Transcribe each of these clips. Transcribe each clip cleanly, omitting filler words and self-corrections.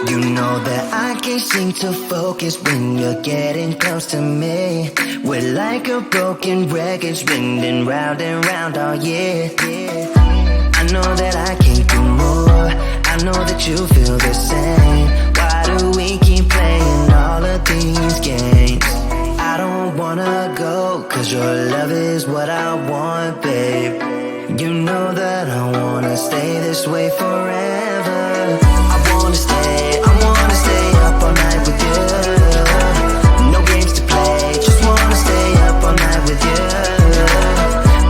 You know that I can't seem to focus when you're getting close to me. We're like a broken record spinning round and round all year. I know that I can't do more. I know that you feel the same. Why do we keep playing all of these games? I don't wanna go, cause your love is what I want, babe. You know that I wanna stay this way forever. I wanna stay up all night with you. No games to play, just wanna stay up all night with you.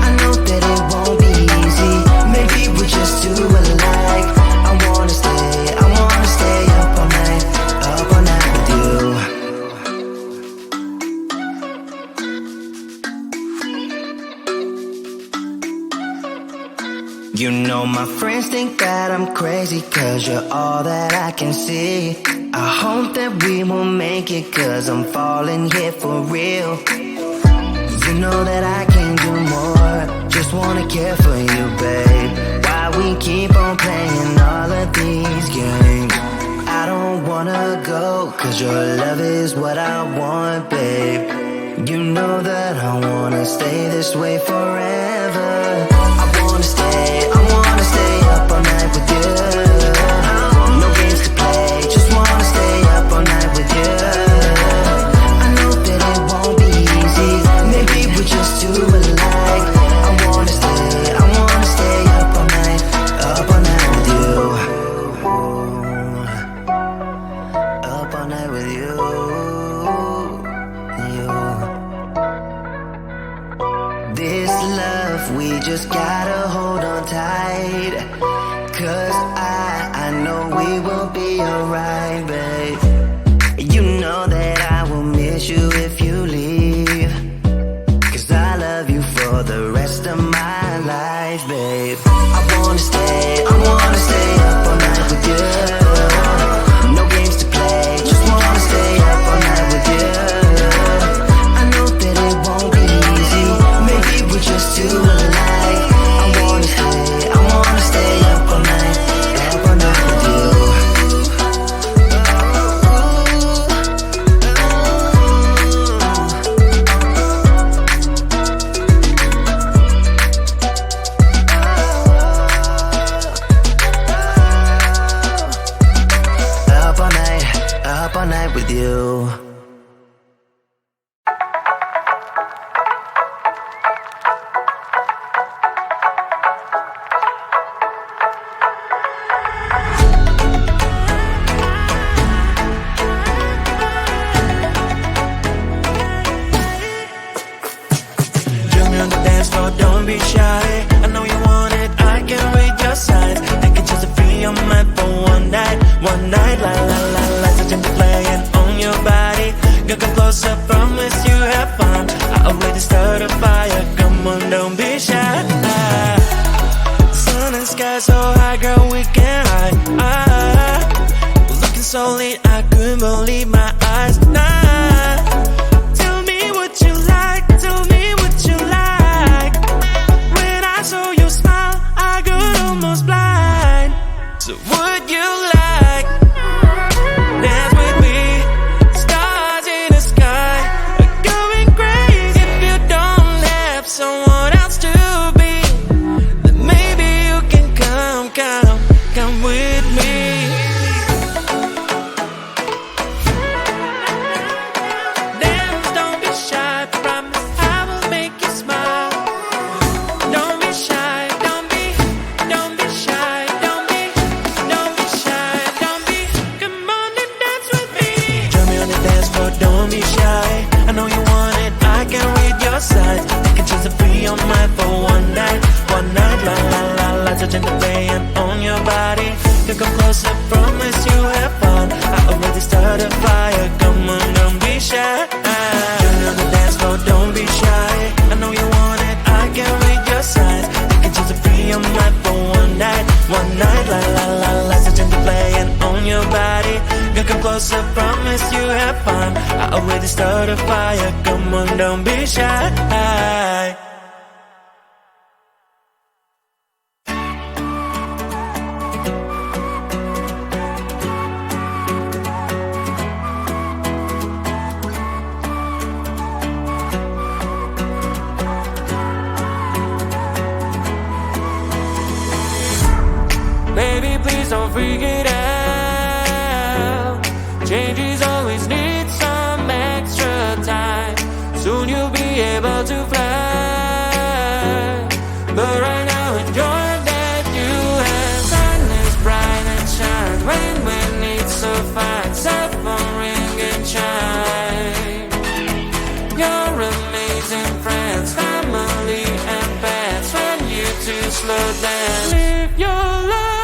I know that it won't be easy, maybe we're just too alike. I wanna stay up all night with you. You know my friends think that I'm crazy, cause you're all that I can see. I hope that we will make it, cause I'm falling here for real. You know that I can't do more, just wanna care for you, babe. Why we keep on playing all of these games? I don't wanna go, cause your love is what I want, babe. You know that I wanna stay this way forever. love, we just gotta hold on tight. 'Cause I know we will be alright, babe. You know that I will miss you if you leave. 'Cause I love you for the rest of my life, babe. I wanna stay up all night with you. No games to play, just wanna stay up all night with you. I know that it won't be easy, maybe we're just too alike. I wanna stay up all night with you. Up all night with you. Join me on the dance floor, don't be shy. I know you want it, I can read your signs. I can just be your man for one night, la la la la. Touching the playing on your body, girl, come closer, promise you have fun. I already started a fire, come on, don't be shy. Sun and sky so high, girl, we can hide. Looking so lit, I couldn't believe my eyes. Tell me what you like, tell me what you like. When I saw you smile, I got almost blind. So would you like dance with me? Stars in the sky are going crazy. If you don't have someone else to be, then maybe you can come with me. Dance, don't be shy, promise I will make you smile. Don't be shy, don't be shy, don't be shy, don't be. Come on and dance with me. Join me on the dance floor, don't be shy. I know you want it, I can read your signs. I can choose to be on mine for one night, la la la la. Touching the pain on your body, you come closer, promise you have fun. I already started a fire, come on, don't be shy. Join me on the dance floor, don't be shy. I know you want it, I can read your signs. I can choose to be on mine for one night, la la la la. Touching the playing on your body, girl, come closer, promise you have fun. I already started a fire, come on, don't be shy. Baby, please don't freak it out. Changes always need some extra time. Soon you'll be able to fly. But right now enjoy that you have. Sun is bright and shine. Rain when it's so fine. Cell phone ring and chime. Your amazing friends, family and pets. When you two slow down, live your life.